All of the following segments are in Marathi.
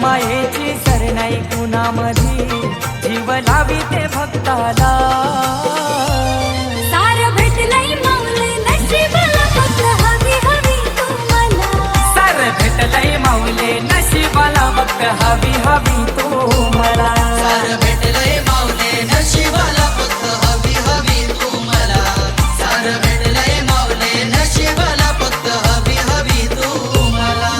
मायेची सर नाही कुणामधी जीव लावी ते भक्ताला सार भेटलंय माऊली नशिबाला फक्त हवी हवी तुम्हाला सार भेटलंय माऊले नशिबाला फक्त हवी हवी तुम्हाला सार भेटलंय माऊले नशिबाला फक्त हवी हवी तुम्हाला सार भेटलंय माऊले नशिबाला फक्त हवी हवी तुम्हाला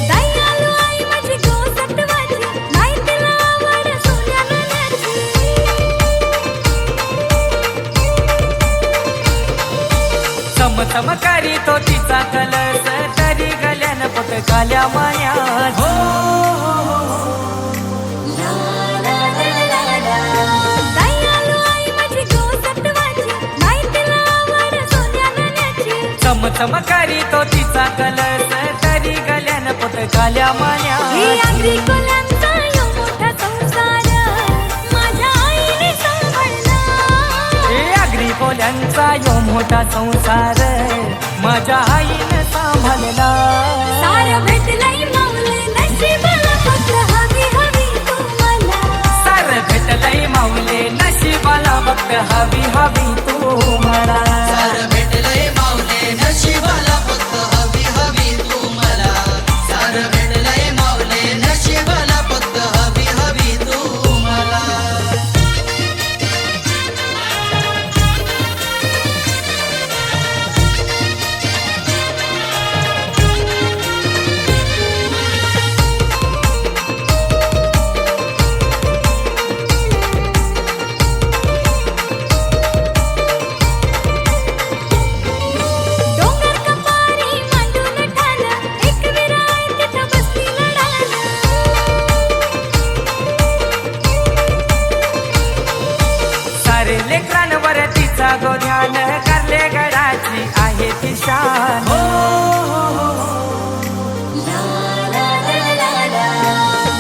दयाळू आई माझी गोसटवाची माहितीला आवड सोन्या नाण्याची चमचमकारी तो तिचा कलस तरी गल्यान पटकाल्या मायात दयाळू आई माझी गोसटवाची माहितीला आवड सोन्या नाण्याची चमचमकारी तो तिचा कलस तरी गल्यान पटकाल्या ही मायात आगरी कोल्यांचा यो मोठा संसार माझ्या आईने सांभाळला हे आगरी कोल्यांचा यो मोठा संसार माझ्या आईनं सांभाळला सार भेटलंय माऊली नशिबाला फक्त हवी हवी तुम्हाला सार भेटलंय माऊले नशिबाला फक्त हवी हवी तुम्हाला सार भेटलंय माऊले नशिबाला फक्त हवी हवी तुम्हाला सार भेटलंय माऊले नशिबाला फक्त हवी हवी तुम्हाला डोंगर कपारी मांडून ठाण एक विराय तिथं बसली लढाण सारे लेकरांवर तिचा गो ध्यान करले गडाची आहे ती शान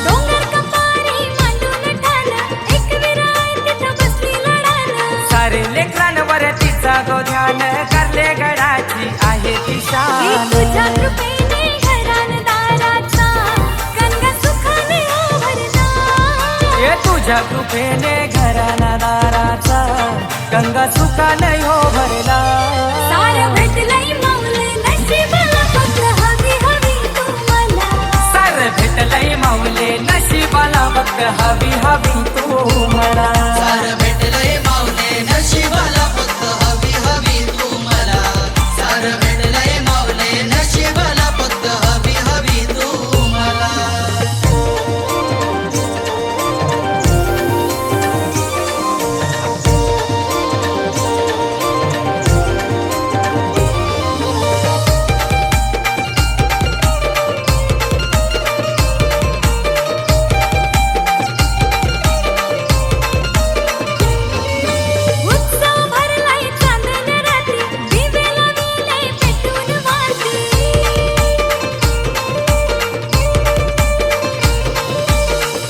डोंगर कपारी मांडून ठाण एक विराय तिथं बसली लढाण सारे लेकरांवर तिचा गो ध्यान करले गडाची आहे ती ही शान तुझ्या कृपेने घराणदाराचा गंगा सुखाने ओभरला हे तुझ्या कृपेने घराना दाराचा गंगा सुखाने हो भरला सार भेटलंय माऊली नशिबाला फक्त हवी हवी तुम्हाला सार भेटलंय माऊले नशिबाला फक्त हवी हवी तुम्हाला सार भेटलंय माऊले नशिबाला फक्त हवी हवी तुम्हाला सार भेटलंय माऊले नशिबाला फक्त हवी हवी तुम्हाला उत्सव भरलाय चांदण्या रात्री दिवे लाविले पेटून वाती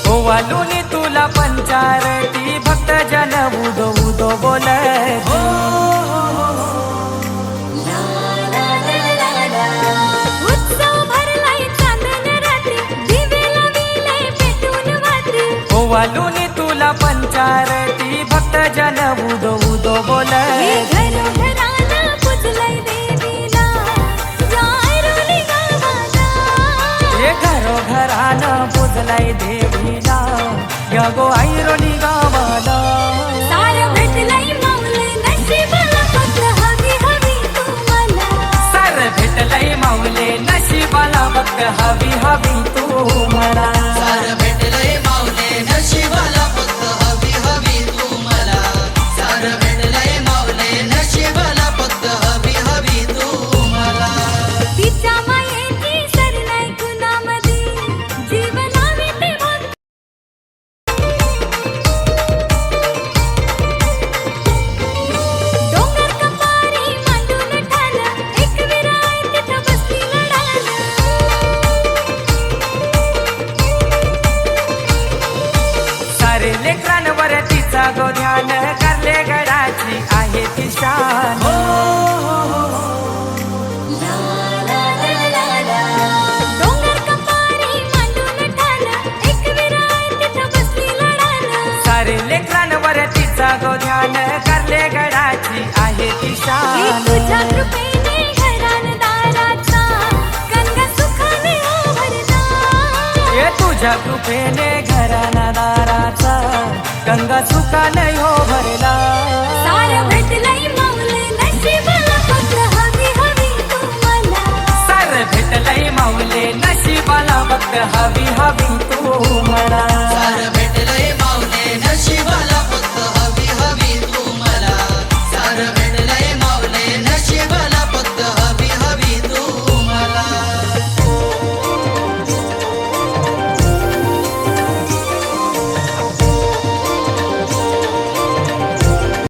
हो वालुनी तुला पंचारती भक्त जन उदो उदो बोले उत्सव भरलाय चांदण्या रात्री दिवे लाविले पेटून वाती हो वालुनी तुला पंचारती भक्त जन उदो उदो बोले हे घरोघराला पुजलंय देवीला जायरोली गावाला हे घरोघरानं पुजलाय देवीला या गो ऐरोली गावाला सार भेटलंय माऊली नशिबाला फक्त हवी हवी तुम्हाला सार भेटलंय माऊले नशिबाला फक्त हवी हवी तुम्हाला सार भेटलंय माऊले नशिबाला फक्त हवी हवी तुम्हाला सार भेटलंय माऊले नशिबाला फक्त हवी हवी तुम्हाला तिच्या मायेची सर नाही कुणामध्ये जीव लावी ते भक्त डोंगर कपारी मांडून ठाण मान करले गडाची आहे ती हे शान तुझ्या कृपेने घराणदाराचा गंगा सुखाने ओभरला हे तुझ्या कृपेने घराणदाराचा गंगा सुखाने हो भरला सारं भेटलंय माऊले नशिबाला फक्त हवी हवी तू मला सार भेटलंय माऊले नशिबाला फक्त हवी हवी